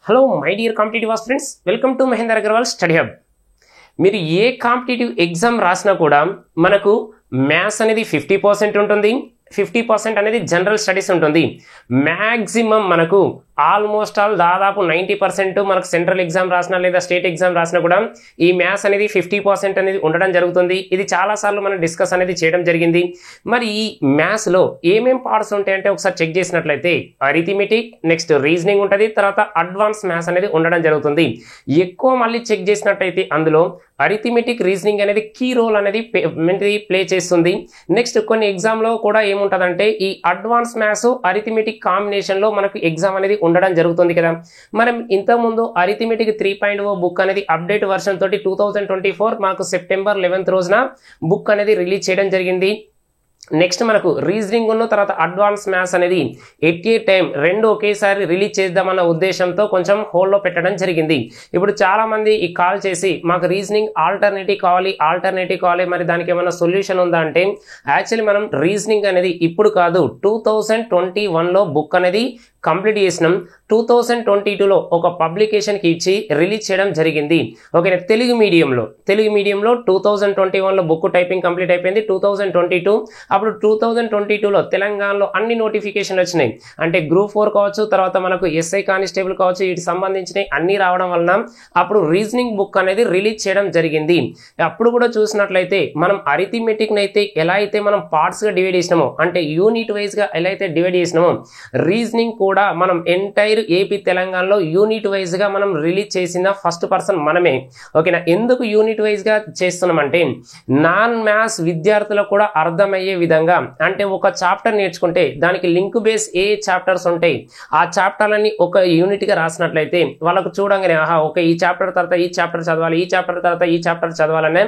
Hello my dear competitive aspirants, welcome to Mahender Agarwal study hub. మీరు ఏ competitive exam రాసినా కూడా మనకు మ్యాథ్స్ అనేది 50% ఉంటుంది, 50% అనేది జనరల్ స్టడీస్ ఉంటుంది. మ్యాక్సిమం మనకు ఆల్మోస్ట్ ఆల్ దాదాపు 90% మనకు సెంట్రల్ ఎగ్జామ్ రాసినా లేదా స్టేట్ ఎగ్జామ్ రాసినా కూడా ఈ మ్యాథ్స్ అనేది 50% అనేది ఉండడం జరుగుతుంది. ఇది చాలాసార్లు మనం డిస్కస్ అనేది చేయడం జరిగింది. మరి ఈ మ్యాథ్స్లో ఏమేం పార్ట్స్ ఉంటాయంటే ఒకసారి చెక్ చేసినట్లయితే అరిథమెటిక్, నెక్స్ట్ రీజనింగ్ ఉంటుంది, తర్వాత అడ్వాన్స్ మ్యాథ్స్ అనేది ఉండడం జరుగుతుంది. ఎక్కువ మళ్ళీ చెక్ చేసినట్లయితే అందులో అరిథమెటిక్, రీజనింగ్ అనేది కీ రోల్ అనేది ప్లే చేస్తుంది. నెక్స్ట్ కొన్ని ఎగ్జామ్లో కూడా ఏముంటుందంటే ఈ అడ్వాన్స్ మ్యాథ్స్ అరిథమెటిక్ కాంబినేషన్లో మనకు ఎగ్జామ్ అనేది ఉండడం జరుగుతుంది కదా. మనం ఇంతకుముందు అరిథమెటిక్ 3.0 బుక్ అనేది అప్డేట్ వర్షన్ తోటి 2024 మాకు సెప్టెంబర్ 11th రోజున బుక్ అనేది రిలీజ్ చేయడం జరిగింది. నెక్స్ట్ మనకు రీజనింగ్ ఉన్న తర్వాత అడ్వాన్స్ మ్యాథ్స్ అనేది ఎట్ ఏ టైం రెండు ఒకేసారి రిలీజ్ చేద్దామన్న ఉద్దేశంతో కొంచెం హోల్డ్లో పెట్టడం జరిగింది. ఇప్పుడు చాలామంది ఈ కాల్ చేసి మాకు రీజనింగ్ ఆల్టర్నేటివ్ కావాలి, మరి దానికి ఏమైనా సొల్యూషన్ ఉందా అంటే యాక్చువల్లీ మనం రీజనింగ్ అనేది ఇప్పుడు కాదు 2021లో బుక్ అనేది కంప్లీట్ చేసినాం. 2022లో ఒక పబ్లికేషన్కి ఇచ్చి రిలీజ్ చేయడం జరిగింది. ఓకేనా, తెలుగు మీడియంలో 2021లో బుక్ టైపింగ్ కంప్లీట్ అయిపోయింది. 2022 అప్పుడు 2022లో తెలంగాణలో అన్ని నోటిఫికేషన్లు వచ్చినాయి. అంటే గ్రూప్ 4 కావచ్చు, తర్వాత మనకు ఎస్ఐ కానిస్టేబుల్ కావచ్చు, వీటికి సంబంధించినవి అన్ని రావడం వలన అప్పుడు రీజనింగ్ బుక్ అనేది రిలీజ్ చేయడం జరిగింది. అప్పుడు కూడా చూసినట్లయితే మనం అరిథమెటిక్ని అయితే ఎలా అయితే మనం పార్ట్స్గా డివైడ్ చేసినామో, అంటే యూనిట్ వైజ్గా ఎలా అయితే డివైడ్ చేసినామో, రీజనింగ్ కూడా మనం ఎంటైర్ ఏపీ తెలంగాణలో యూనిట్ వైజ్గా మనం రిలీజ్ చేసిన ఫస్ట్ పర్సన్ మనమే. ఓకేనా, ఎందుకు యూనిట్ వైజ్గా చేస్తున్నామంటే నాన్ మ్యాథ్స్ విద్యార్థులకు కూడా అర్థమయ్యే విధంగా, అంటే ఒక చాప్టర్ నేర్చుకుంటే దానికి లింక్ బేస్ ఏ చాప్టర్స్ ఉంటాయి ఆ చాప్టర్లని ఒక యూనిట్గా రాసినట్లయితే వాళ్ళకు చూడంగానే ఆహా ఓకే ఈ చాప్టర్ తర్వాత ఈ చాప్టర్ చదవాలి, ఈ చాప్టర్ తర్వాత ఈ చాప్టర్ చదవాలనే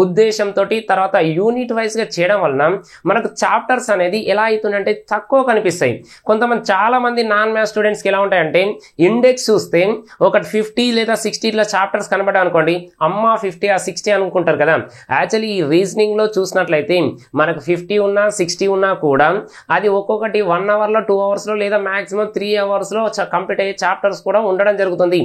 ఉద్దేశంతో తర్వాత యూనిట్ వైజ్గా చేయడం వలన మనకు చాప్టర్స్ అనేది ఎలా అవుతుందంటే తక్కువ కనిపిస్తాయి. కొంతమంది చాలా మంది నాన్ మ్యాథ్స్ స్టూడెంట్స్కి ఎలా ఉంటాయంటే ఇండెక్స్ చూస్తే ఒకటి 50 లేదా 60 ఇట్లా చాప్టర్స్ కనబడ్డా అనుకోండి, అమ్మ 50 ఆ 60 అనుకుంటారు కదా. యాక్చువల్లీ ఈ రీజనింగ్లో చూసినట్లయితే మనకు 50 ఉన్నా 60 ఉన్నా కూడా అది ఒక్కొక్కటి 1 అవర్లో 2 అవర్స్లో లేదా మాక్సిమం 3 అవర్స్లో కంప్లీట్ అయ్యే చాప్టర్స్ కూడా ఉండడం జరుగుతుంది.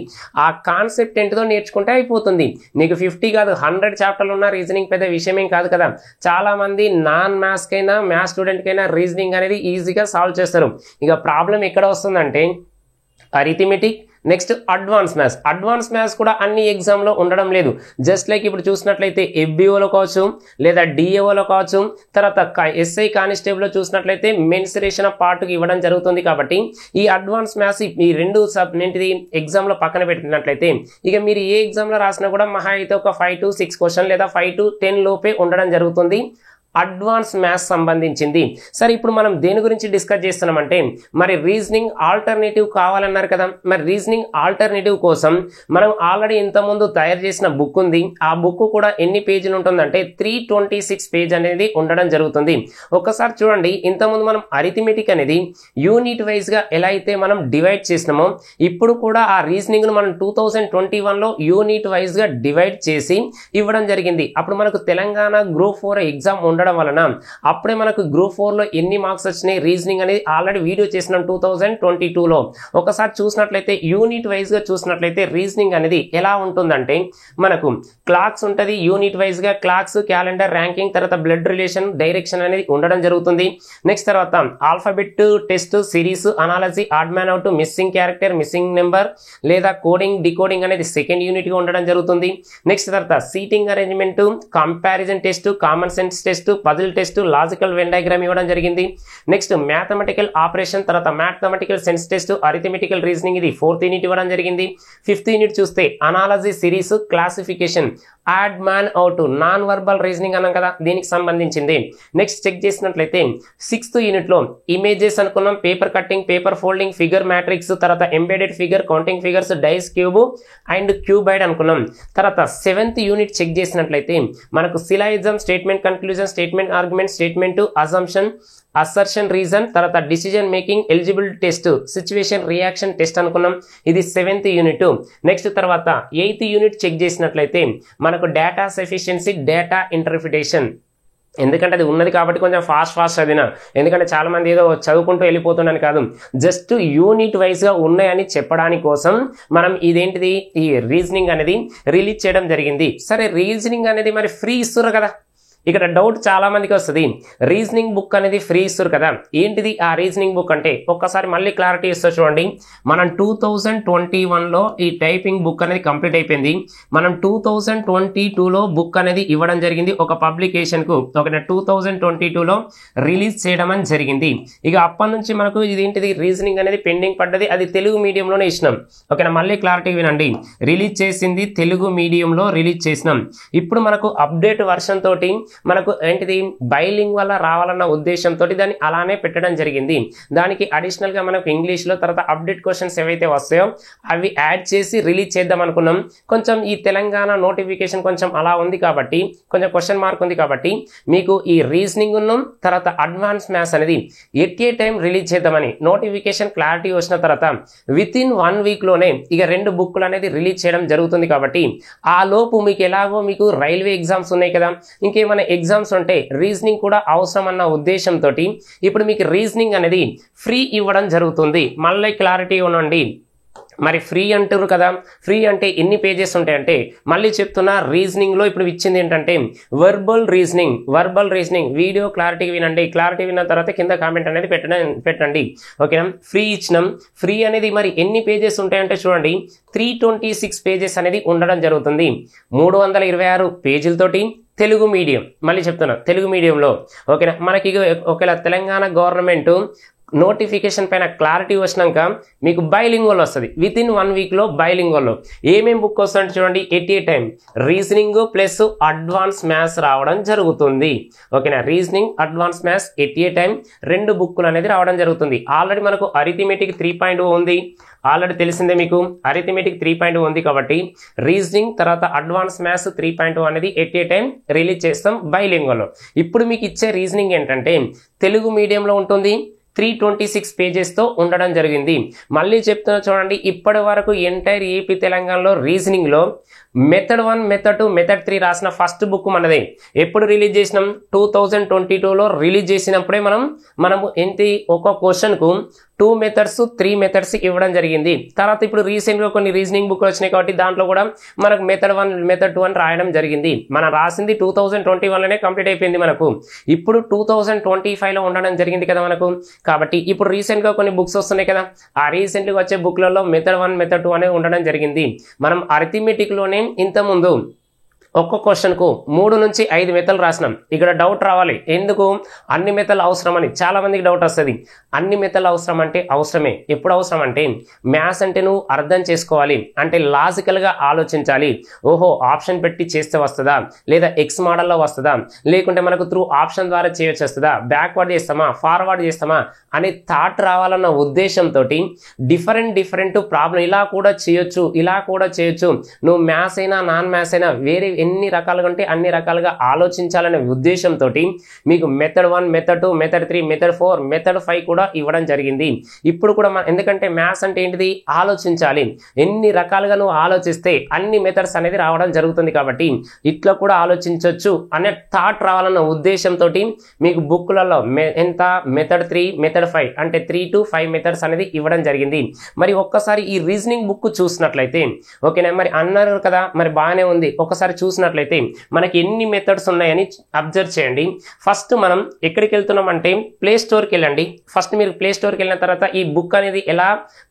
ఆ కాన్సెప్ట్ ఏంటిదో నేర్చుకుంటే అయిపోతుంది. నీకు 50 కాదు 100 చాప్టర్లు ఉన్న రీజనింగ్ పెద్ద విషయమేం కాదు కదా. చాలా మంది నాన్ మ్యాథ్స్కైనా మ్యాథ్స్ స్టూడెంట్కైనా రీజనింగ్ అనేది ఈజీగా సాల్వ్ చేస్తారు. ఇక ప్రాబ్లం ఎక్కడ వస్తుందంటే అరిథమెటిక్, నెక్స్ట్ అడ్వాన్స్ మ్యాథ్స్ కూడా అన్ని ఎగ్జామ్లో ఉండడం లేదు. జస్ట్ లైక్ ఇప్పుడు చూసినట్లయితే ఎఫ్బిఓలో కావచ్చు లేదా డిఏఓలో కావచ్చు, తర్వాత ఎస్ఐ కానిస్టేబుల్లో చూసినట్లయితే మెన్సురేషన్ ఆఫ్ పార్ట్కి ఇవ్వడం జరుగుతుంది. కాబట్టి ఈ అడ్వాన్స్ మ్యాథ్స్ ఈ రెండు ఎగ్జామ్లో పక్కన పెట్టినట్లయితే ఇక మీరు ఏ ఎగ్జామ్లో రాసినా కూడా మహా అయితే ఒక 5 to 6 క్వశ్చన్ లేదా 5 to 10 లోపే ఉండడం జరుగుతుంది అడ్వాన్స్ మ్యాథ్స్ సంబంధించింది. సరే, ఇప్పుడు మనం దేని గురించి డిస్కస్ చేస్తున్నామంటే మరి రీజనింగ్ ఆల్టర్నేటివ్ కావాలన్నారు కదా. మరి రీజనింగ్ ఆల్టర్నేటివ్ కోసం మనం ఆల్రెడీ ఇంతకుముందు తయారు చేసిన బుక్ ఉంది. ఆ బుక్ కూడా ఎన్ని పేజీలు ఉంటుందంటే 326 పేజ్ అనేది ఉండడం జరుగుతుంది. ఒక్కసారి చూడండి, ఇంతకుముందు మనం అరిథమెటిక్ అనేది యూనిట్ వైజ్గా ఎలా అయితే మనం డివైడ్ చేసినామో ఇప్పుడు కూడా ఆ రీజనింగ్ను మనం 2021లో యూనిట్ వైజ్గా డివైడ్ చేసి ఇవ్వడం జరిగింది. అప్పుడు మనకు తెలంగాణ గ్రూప్ 4 ఎగ్జామ్ ఉండడం వలన అప్పుడే మనకు గ్రూప్ 4లో ఎన్ని మార్క్స్ వచ్చినాయి రీజనింగ్ అనేది ఆల్రెడీ వీడియో చేసినాం 2022లో. ఒకసారి చూసినట్లయితే యూనిట్ వైజ్ గా చూసినట్లయితే రీజనింగ్ అనేది ఎలా ఉంటుందంటే మనకు క్లాక్స్ ఉంటుంది, యూనిట్ వైజ్ గా క్లాక్స్, క్యాలెండర్, ర్యాంకింగ్, తర్వాత బ్లడ్ రిలేషన్, డైరెక్షన్ అనేది ఉండడం జరుగుతుంది. నెక్స్ట్ తర్వాత alphabet test, series, analogy, odd man out, missing character, missing number లేదా కోడింగ్, డికోడింగ్ అనేది సెకండ్ యూనిట్ గా ఉండడం జరుగుతుంది. నెక్స్ట్ తర్వాత seating arrangement, comparison test, common sense test, puzzle test, logical Venn diagram ఇవ్వడం జరిగింది. నెక్స్ట్ మ్యాథమెటికల్ ఆపరేషన్, తర్వాత mathematical sense test, అరిథమెటికల్ reasoning ఇది 4th యూనిట్ ఇవ్వడం జరిగింది. 5th యూనిట్ చూస్తే analogy, series, classification, add man out, non verbal reasoning అన్నాం కదా, దీనికి సంబంధించింది. నెక్స్ట్ చెక్ చేసినట్లయితే 6th యూనిట్లో ఇమేజెస్ అనుకున్నాం, paper cutting, paper folding, figure matrix, తర్వాత embedded figure, counting figures, dice, cube and cuboid అనుకున్నాం. తర్వాత 7th యూనిట్ చెక్ చేసినట్లయితే మనకు syllogism, statement conclusion, statement argument, statement assumption, assertion reason, తర్వాత decision making, eligibility test, situation reaction test అనుకున్నాం. ఇది 7th unit. Next తర్వాత 8th unit check చేసినట్లయితే మనకు డేటా సఫిషియన్సీ, డేటా ఇంటర్ప్రిటేషన్, ఎందుకంటే అది ఉన్నది కాబట్టి కొంచెం ఫాస్ట్ చదివినా, ఎందుకంటే చాలా మంది ఏదో చదువుకుంటూ వెళ్ళిపోతుండని కాదు, జస్ట్ యూనిట్ వైజ్గా ఉన్నాయని చెప్పడానికి కోసం మనం ఇదేంటిది ఈ రీజనింగ్ అనేది రిలీజ్ చేయడం జరిగింది. సరే రీజనింగ్ అనేది మరి ఫ్రీ ఇస్తున్నారు కదా, ఇక్కడ డౌట్ చాలా మందికి వస్తుంది, రీజనింగ్ బుక్ అనేది ఫ్రీ ఇస్తారు కదా, ఏంటిది ఆ రీజనింగ్ బుక్ అంటే ఒక్కసారి మళ్ళీ క్లారిటీ ఇస్తా చూడండి. మనం 2021లో ఈ టైపింగ్ బుక్ అనేది కంప్లీట్ అయిపోయింది. మనం 2022లో బుక్ అనేది ఇవ్వడం జరిగింది ఒక పబ్లికేషన్కు, ఓకేనా, 2022లో రిలీజ్ చేయడం అని జరిగింది. ఇక అప్పటి నుంచి మనకు ఇదేంటిది రీజనింగ్ అనేది పెండింగ్ పడ్డది, అది తెలుగు మీడియంలోనే ఇచ్చినాం, ఓకేనా. మళ్ళీ క్లారిటీ వినండి, రిలీజ్ చేసింది తెలుగు మీడియంలో రిలీజ్ చేసినాం. ఇప్పుడు మనకు అప్డేట్ వర్షన్ తోటి మనకు ఏంటిది బైలింగ్ వల్ల రావాలన్న ఉద్దేశంతో దాన్ని అలానే పెట్టడం జరిగింది. దానికి అడిషనల్ గా మనకు ఇంగ్లీష్ లో తర్వాత అప్డేట్ క్వశ్చన్స్ ఏవైతే వస్తాయో అవి యాడ్ చేసి రిలీజ్ చేద్దాం అనుకున్నాం. కొంచెం ఈ తెలంగాణ నోటిఫికేషన్ కొంచెం అలా ఉంది కాబట్టి, కొంచెం క్వశ్చన్ మార్క్ ఉంది కాబట్టి మీకు ఈ రీజనింగ్ ఉన్నాం తర్వాత అడ్వాన్స్ మ్యాథ్స్ అనేది ఎట్ ఏ టైం రిలీజ్ చేద్దామని నోటిఫికేషన్ క్లారిటీ వచ్చిన తర్వాత విత్ ఇన్ 1 వీక్ లోనే ఇక 2 బుక్లు అనేది రిలీజ్ చేయడం జరుగుతుంది. కాబట్టి ఆ లోపు మీకు ఎలాగో మీకు రైల్వే ఎగ్జామ్స్ ఉన్నాయి కదా, ఇంకేమైనా ఎగ్జామ్స్ ఉంటే రీజనింగ్ కూడా అవసరం అన్న ఉద్దేశంతో ఇప్పుడు మీకు రీజనింగ్ అనేది ఫ్రీ ఇవ్వడం జరుగుతుంది. మళ్ళీ క్లారిటీ ఉండండి, మరి ఫ్రీ అంటారు కదా, ఫ్రీ అంటే ఎన్ని పేజెస్ ఉంటాయంటే మళ్ళీ చెప్తున్నా, రీజనింగ్ లో ఇప్పుడు ఇచ్చింది ఏంటంటే వర్బల్ రీజనింగ్ వీడియో క్లారిటీ వినండి, క్లారిటీ విన్న తర్వాత కింద కామెంట్ అనేది పెట్టండి, ఓకేనా. ఫ్రీ ఇచ్చినాం, ఫ్రీ అనేది మరి ఎన్ని పేజెస్ ఉంటాయంటే చూడండి 326 పేజెస్ అనేది ఉండడం జరుగుతుంది. 326 పేజీలతోటి తెలుగు మీడియం, మళ్ళీ చెప్తున్నా తెలుగు మీడియంలో, ఓకేనా. మనకి ఒకవేళ తెలంగాణ గవర్నమెంట్ నోటిఫికేషన్ పైన క్లారిటీ వచ్చినాక మీకు బైలింగ్వల్ వస్తుంది. విత్ ఇన్ 1 వీక్లో బైలింగ్వల్లో ఏమేమి బుక్ వస్తుందంటే చూడండి, at a time reasoning plus advance maths రావడం జరుగుతుంది, ఓకేనా. Reasoning advance maths at a time 2 బుక్లు అనేది రావడం జరుగుతుంది. ఆల్రెడీ మనకు అరిథమెటిక్ 3.0 ఉంది, ఆల్రెడీ తెలిసిందే మీకు అరిథమెటిక్ 3.0 ఉంది కాబట్టి రీజనింగ్ తర్వాత అడ్వాన్స్ మ్యాథ్స్ 3.0 అనేది ఎట్ ఏ టైం రిలీజ్ చేస్తాం బైలింగ్వల్లో. ఇప్పుడు మీకు ఇచ్చే రీజనింగ్ ఏంటంటే తెలుగు మీడియంలో ఉంటుంది, 326 పేజెస్తో ఉండడం జరిగింది. మళ్ళీ చెప్తున్నా చూడండి, ఇప్పటి వరకు ఎంటైర్ ఏపీ తెలంగాణలో రీజనింగ్లో మెథడ్ 1 మెథడ్ 2 మెథడ్ 3 రాసిన ఫస్ట్ బుక్ మనదే. ఎప్పుడు రిలీజ్ చేసినాం 2022లో రిలీజ్ చేసినప్పుడే మనము ఏంటి ఒక క్వశ్చన్కు 2 మెథడ్స్ 3 మెథడ్స్ ఇవ్వడం జరిగింది. తర్వాత ఇప్పుడు రీసెంట్గా కొన్ని రీజనింగ్ బుక్లు వచ్చినాయి కాబట్టి దాంట్లో కూడా మనకు మెథడ్ 1 మెథడ్ 2 అని రాయడం జరిగింది. మనం రాసింది 2021లోనే కంప్లీట్ అయిపోయింది మనకు, ఇప్పుడు 2025లో ఉండడం జరిగింది కదా మనకు. కాబట్టి ఇప్పుడు రీసెంట్గా కొన్ని బుక్స్ వస్తున్నాయి కదా, ఆ రీసెంట్గా వచ్చే బుక్లలో మెథడ్ 1 మెథడ్ 2 అనేది ఉండడం జరిగింది. మనం అరిథమెటిక్లోనే ఇంతకుముందు ఒక్క క్వశ్చన్కు 3 నుంచి 5 మెథడ్లు రాసినాం. ఇక్కడ డౌట్ రావాలి, ఎందుకు అన్ని మెథడ్లు అవసరం అని చాలా మందికి డౌట్ వస్తుంది. అన్ని మెథడ్లు అవసరం అంటే అవసరమే. ఎప్పుడు అవసరం అంటే మ్యాథ్స్ అంటే నువ్వు అర్థం చేసుకోవాలి, అంటే లాజికల్గా ఆలోచించాలి. ఓహో ఆప్షన్ పెట్టి చేస్తే వస్తుందా, లేదా ఎక్స్ మోడల్లో వస్తుందా, లేకుంటే మనకు త్రూ ఆప్షన్ ద్వారా చేయొచ్చు వస్తుందా, బ్యాక్వర్డ్ చేస్తామా ఫార్వర్డ్ చేస్తామా అనే థాట్ రావాలన్న ఉద్దేశంతో డిఫరెంట్ ప్రాబ్లం ఇలా కూడా చేయొచ్చు, ఇలా కూడా చేయొచ్చు, నువ్వు మ్యాథ్స్ అయినా నాన్ మ్యాథ్స్ అయినా వేరే ఎన్ని రకాలుగా ఉంటే అన్ని రకాలుగా ఆలోచించాలనే ఉద్దేశంతో మీకు method 1 method 2 method 3 method 4 method 5 కూడా ఇవ్వడం జరిగింది. ఇప్పుడు కూడా ఎందుకంటే మ్యాథ్స్ అంటే ఏంటిది ఆలోచించాలి, ఎన్ని రకాలుగా నువ్వు ఆలోచిస్తే అన్ని మెథడ్స్ అనేది రావడం జరుగుతుంది. కాబట్టి ఇట్లా కూడా ఆలోచించవచ్చు అనే థాట్ రావాలన్న ఉద్దేశంతో మీకు బుక్లలో ఎంత మెథడ్ 3 మెథడ్ 5 అంటే 3 to 5 మెథడ్స్ అనేది ఇవ్వడం జరిగింది. మరి ఒక్కసారి ఈ రీజనింగ్ బుక్ చూసినట్లయితే ఓకేనా, మరి అన్నారు కదా మరి బాగానే ఉంది, ఒకసారి చూసినట్లయితే మనకి ఎన్ని మెథడ్స్ ఉన్నాయని అబ్జర్వ్ చేయండి. ఫస్ట్ మనం ఎక్కడికి వెళ్తున్నాం అంటే ప్లే స్టోర్కి వెళ్ళండి. ఫస్ట్ మీరు ప్లే స్టోర్కి వెళ్ళిన తర్వాత ఈ బుక్ అనేది ఎలా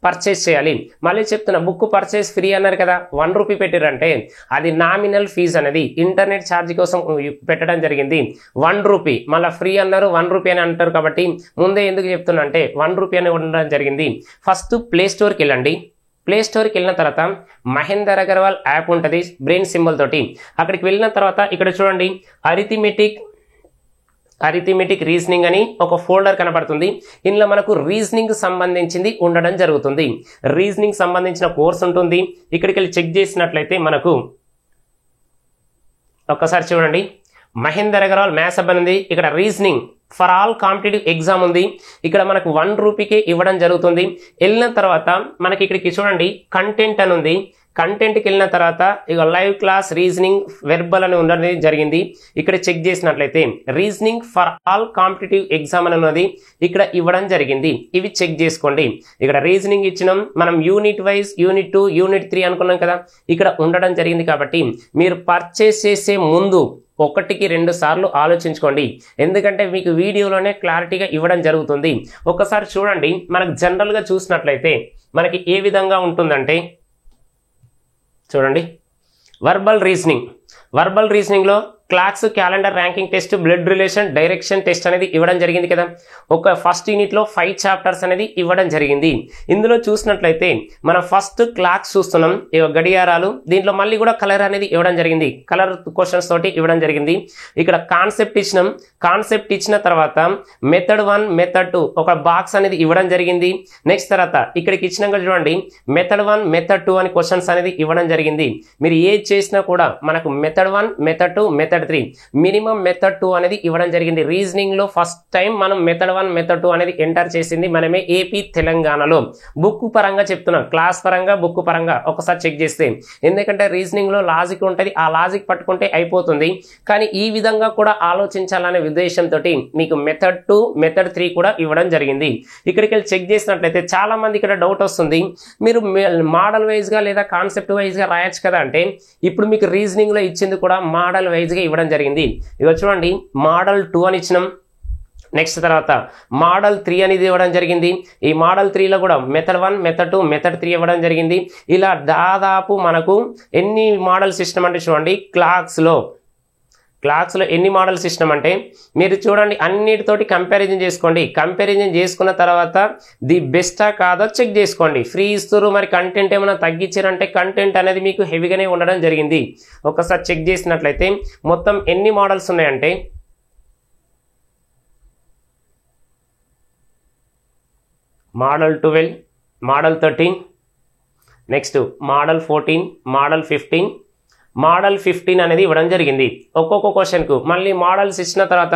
పర్చేస్ చేయాలి, మళ్ళీ చెప్తున్నా బుక్ పర్చేస్ ఫ్రీ అన్నారు కదా, 1 రూపీ పెట్టారంటే అది నామినల్ ఫీజు అనేది ఇంటర్నెట్ ఛార్జ్ కోసం పెట్టడం జరిగింది 1 రూపీ. మళ్ళీ ఫ్రీ అన్నారు 1 రూపీ అని అంటారు కాబట్టి ముందే ఎందుకు చెప్తున్నా అంటే 1 రూపీ అని ఉండడం జరిగింది. ఫస్ట్ ప్లే స్టోర్కి వెళ్ళండి. ప్లే స్టోర్కి వెళ్ళిన తర్వాత మహేందర్ అగర్వాల్ యాప్ ఉంటుంది బ్రెయిన్ సింబల్ తోటి, అక్కడికి వెళ్ళిన తర్వాత ఇక్కడ చూడండి అరిథమెటిక్ రీజనింగ్ అని ఒక ఫోల్డర్ కనబడుతుంది. ఇందులో మనకు రీజనింగ్ సంబంధించింది ఉండడం జరుగుతుంది. రీజనింగ్ సంబంధించిన కోర్స్ ఉంటుంది. ఇక్కడికి వెళ్ళి చెక్ చేసినట్లయితే మనకు ఒక్కసారి చూడండి మహేందర్ అగర్వాల్ మ్యాథ్స్ హబ్ ఉంది, ఇక్కడ reasoning for all competitive exam ఉంది. ఇక్కడ మనకు 1 రూపీకే ఇవ్వడం జరుగుతుంది. వెళ్ళిన తర్వాత మనకి ఇక్కడికి చూడండి కంటెంట్ అని ఉంది. కంటెంట్కి వెళ్ళిన తర్వాత ఇక లైవ్ క్లాస్ రీజనింగ్ వెర్బల్ అని ఉండడం జరిగింది. ఇక్కడ చెక్ చేసినట్లయితే reasoning for all competitive exam అని ఉన్నది ఇక్కడ ఇవ్వడం జరిగింది. ఇవి చెక్ చేసుకోండి. ఇక్కడ రీజనింగ్ ఇచ్చినాం, మనం యూనిట్ వైజ్ యూనిట్ 2 యూనిట్ 3 అనుకున్నాం కదా, ఇక్కడ ఉండడం జరిగింది. కాబట్టి మీరు పర్చేస్ చేసే ముందు 1-2 సార్లు ఆలోచించుకోండి. ఎందుకంటే మీకు వీడియోలోనే క్లారిటీగా ఇవ్వడం జరుగుతుంది. ఒకసారి చూడండి, మనకు జనరల్గా చూసినట్లయితే మనకి ఏ విధంగా ఉంటుందంటే చూడండి, వర్బల్ రీజనింగ్లో clocks, calendar, ranking test, blood relation, direction test అనేది ఇవ్వడం జరిగింది కదా. ఒక ఫస్ట్ యూనిట్లో 5 చాప్టర్స్ అనేది ఇవ్వడం జరిగింది. ఇందులో చూసినట్లయితే మనం ఫస్ట్ క్లాక్స్ చూస్తున్నాం, గడియారాలు. దీంట్లో మళ్ళీ కూడా కలర్ అనేది ఇవ్వడం జరిగింది, కలర్ క్వశ్చన్స్ తోటి ఇవ్వడం జరిగింది. ఇక్కడ కాన్సెప్ట్ ఇచ్చినాం, కాన్సెప్ట్ ఇచ్చిన తర్వాత మెథడ్ 1 మెథడ్ 2 ఒక బాక్స్ అనేది ఇవ్వడం జరిగింది. నెక్స్ట్ తర్వాత ఇక్కడికి ఇచ్చినాక చూడండి, మెథడ్ 1 మెథడ్ 2 అని క్వశ్చన్స్ అనేది ఇవ్వడం జరిగింది. మీరు ఏది చేసినా కూడా మనకు method 1 method 2 method 3 minimum method 2 అనేది ఇవ్వడం జరిగింది. రీజనింగ్ లో ఫస్ట్ టైం మనం మెథడ్ 1 మెథడ్ 2 అనేది ఎంటర్ చేసింది మనమే ఏపీ తెలంగాణలో. బుక్ పరంగా చెప్తున్నాం, క్లాస్ పరంగా బుక్ పరంగా ఒకసారి చెక్ చేస్తే, ఎందుకంటే రీజనింగ్ లో లాజిక్ ఉంటుంది, ఆ లాజిక్ పట్టుకుంటే అయిపోతుంది. కానీ ఈ విధంగా కూడా ఆలోచించాలనే ఉద్దేశంతో మీకు మెథడ్ 2 మెథడ్ 3 కూడా ఇవ్వడం జరిగింది. ఇక్కడికి వెళ్ళి చెక్ చేసినట్లయితే చాలా మంది ఇక్కడ డౌట్ వస్తుంది, మీరు మోడల్ వైజ్ గా లేదా కాన్సెప్ట్ వైజ్ గా రాయొచ్చు కదా అంటే, ఇప్పుడు మీకు రీజనింగ్ లో ఇచ్చింది కూడా మోడల్ వైజ్ గా ఇవ్వడం జరిగింది. ఇక చూడండి, మోడల్ 2 అని ఇచ్చినాం. నెక్స్ట్ తర్వాత మోడల్ 3 అనేది ఇవ్వడం జరిగింది. ఈ మోడల్ 3లో కూడా మెథడ్ 1 మెథడ్ 2 మెథడ్ 3 ఇవ్వడం జరిగింది. ఇలా దాదాపు మనకు ఎన్ని మోడల్ సిస్టమ్ అంటే చూడండి, క్లాక్స్లో ఎన్ని మోడల్ సిస్టమ్ అంటే మీరు చూడండి, అన్నిటితోటి కంపారిజన్ చేసుకోండి. కంపారిజన్ చేసుకున్న తర్వాత ది బెస్టా కాదో చెక్ చేసుకోండి. ఫ్రీ ఇస్తారు, మరి కంటెంట్ ఏమైనా తగ్గించారంటే కంటెంట్ అనేది మీకు హెవీగానే ఉండడం జరిగింది. ఒకసారి చెక్ చేసినట్లయితే మొత్తం ఎన్ని మోడల్స్ ఉన్నాయంటే model 12, model 13, next model 14, model 15, model 15 అనేది ఇవ్వడం జరిగింది. ఒక్కొక్క క్వశ్చన్కు మళ్ళీ మోడల్స్ ఇచ్చిన తర్వాత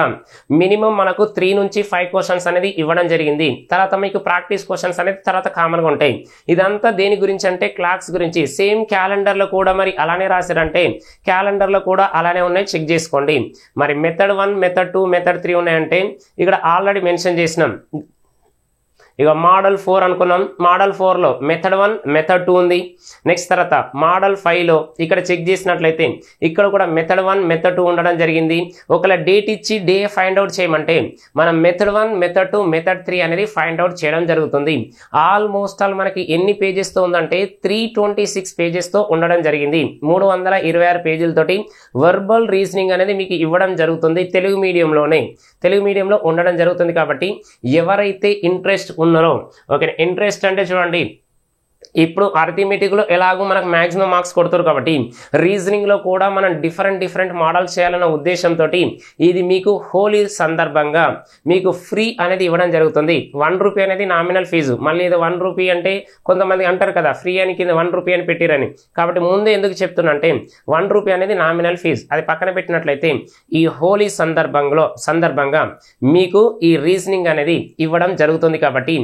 మినిమం మనకు 3 నుంచి 5 క్వశ్చన్స్ అనేది ఇవ్వడం జరిగింది. తర్వాత మీకు ప్రాక్టీస్ క్వశ్చన్స్ అనేది తర్వాత కామన్గా ఉంటాయి. ఇదంతా దేని గురించి అంటే క్లాక్స్ గురించి. సేమ్ క్యాలెండర్లో కూడా మరి అలానే రాశారంటే క్యాలెండర్లో కూడా అలానే ఉన్నాయి, చెక్ చేసుకోండి. మరి మెథడ్ 1 మెథడ్ 2 మెథడ్ 3 ఉన్నాయంటే ఇక్కడ ఆల్రెడీ మెన్షన్ చేసినాం. ఇక మోడల్ 4 అనుకున్నాం, మోడల్ 4లో మెథడ్ 1 మెథడ్ 2 ఉంది. నెక్స్ట్ తర్వాత మోడల్ 5లో ఇక్కడ చెక్ చేసినట్లయితే ఇక్కడ కూడా మెథడ్ 1 మెథడ్ 2 ఉండడం జరిగింది. ఒకవేళ డేట్ ఇచ్చి డే ఫైండ్ అవుట్ చేయమంటే మనం మెథడ్ 1 మెథడ్ 2 మెథడ్ 3 అనేది ఫైండ్ అవుట్ చేయడం జరుగుతుంది. ఆల్మోస్ట్ ఆల్ మనకి ఎన్ని పేజెస్తో ఉందంటే 326 పేజెస్తో ఉండడం జరిగింది. 326 పేజీలతోటి వర్బల్ రీజనింగ్ అనేది మీకు ఇవ్వడం జరుగుతుంది. తెలుగు మీడియంలో ఉండడం జరుగుతుంది. కాబట్టి ఎవరైతే ఇంట్రెస్ట్ ఉన్నారో, ఓకే, ఇంట్రెస్ట్ అంటే చూడండి, ఇప్పుడు అర్థమెటిక్లో ఎలాగో మనకు మాక్సిమం మార్క్స్ కొడతారు కాబట్టి రీజనింగ్లో కూడా మనం డిఫరెంట్ మోడల్స్ చేయాలన్న ఉద్దేశంతో ఇది మీకు హోలీ సందర్భంగా మీకు ఫ్రీ అనేది ఇవ్వడం జరుగుతుంది. 1 రూపీ అనేది నామినల్ ఫీజు. మళ్ళీ ఇది 1 రూపీ అంటే కొంతమంది అంటారు కదా, ఫ్రీ అని కింద 1 రూపీ అని పెట్టిరని. కాబట్టి ముందే ఎందుకు చెప్తున్నా అంటే 1 రూపీ అనేది నామినల్ ఫీజు, అది పక్కన పెట్టినట్లయితే ఈ హోలీ సందర్భంగా మీకు ఈ రీజనింగ్ అనేది ఇవ్వడం జరుగుతుంది. కాబట్టి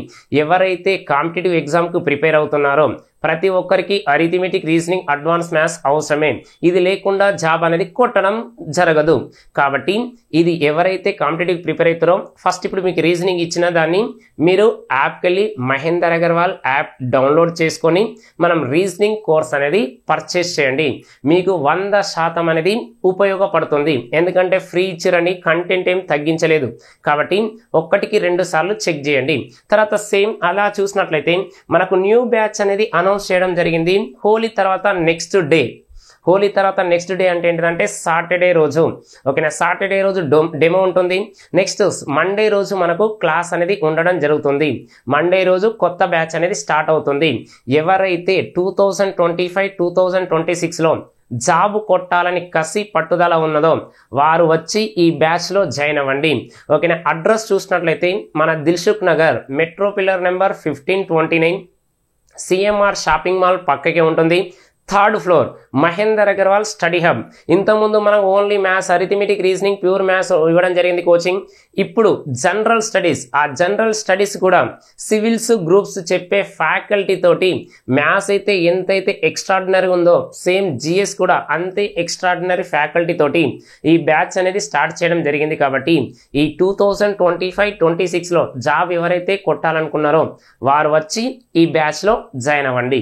ఎవరైతే కాంపిటేటివ్ ఎగ్జామ్కు ప్రిపేర్ అవుతున్నారో ప్రతి ఒక్కరికి అరిథమెటిక్, రీజనింగ్, అడ్వాన్స్ మ్యాథ్స్ అవసరమే. ఇది లేకుండా జాబ్ అనేది కొట్టడం జరగదు. కాబట్టి ఇది ఎవరైతే కాంపిటేటివ్ ప్రిపేర్ అవుతారో ఫస్ట్ ఇప్పుడు మీకు రీజనింగ్ ఇచ్చిన దాన్ని మీరు యాప్కి వెళ్ళి మహేందర్ అగర్వాల్ యాప్ డౌన్లోడ్ చేసుకొని మనం రీజనింగ్ కోర్స్ అనేది పర్చేస్ చేయండి. మీకు 100% అనేది ఉపయోగపడుతుంది. ఎందుకంటే ఫ్రీ ఇచ్చిరని కంటెంట్ ఏం తగ్గించలేదు. కాబట్టి 1-2 సార్లు చెక్ చేయండి. తర్వాత సేమ్ అలా చూసినట్లయితే మనకు న్యూ బ్యాచ్ అనేది అనౌన్స్ చేయడం జరిగింది. హోలీ తర్వాత నెక్స్ట్ డే అంటే ఏంటంటే సాటర్డే రోజు, ఓకేనా, సాటర్డే రోజు డెమో ఉంటుంది. నెక్స్ట్ మండే రోజు మనకు క్లాస్ అనేది ఉండడం జరుగుతుంది. మండే రోజు కొత్త బ్యాచ్ అనేది స్టార్ట్ అవుతుంది. ఎవరైతే 2025-2026లో జాబ్ కొట్టాలని కసి పట్టుదల ఉన్నదో వారు వచ్చి ఈ బ్యాచ్లో జాయిన్ అవ్వండి. ఓకేనా, అడ్రస్ చూసినట్లయితే మన Dilsukh Nagar metro pillar number 1529 CMR shopping mall పక్కకే ఉంటుంది. Third floor Mahender Agarwal study hub. ఇంతకుముందు మనం only maths, arithmetic, reasoning, pure maths ఇవ్వడం జరిగింది కోచింగ్. ఇప్పుడు జనరల్ స్టడీస్, ఆ జనరల్ స్టడీస్ కూడా సివిల్స్ గ్రూప్స్ చెప్పే ఫ్యాకల్టీ తోటి మ్యాథ్స్ అయితే ఎంతైతే ఎక్స్ట్రాడినరీ ఉందో సేమ్ జిఎస్ కూడా అంతే ఎక్స్ట్రాడినరీ ఫ్యాకల్టీ తోటి ఈ బ్యాచ్ అనేది స్టార్ట్ చేయడం జరిగింది. కాబట్టి ఈ 2025-26లో జాబ్ ఎవరైతే కొట్టాలనుకున్నారో వారు వచ్చి ఈ బ్యాచ్లో జాయిన్ అవ్వండి.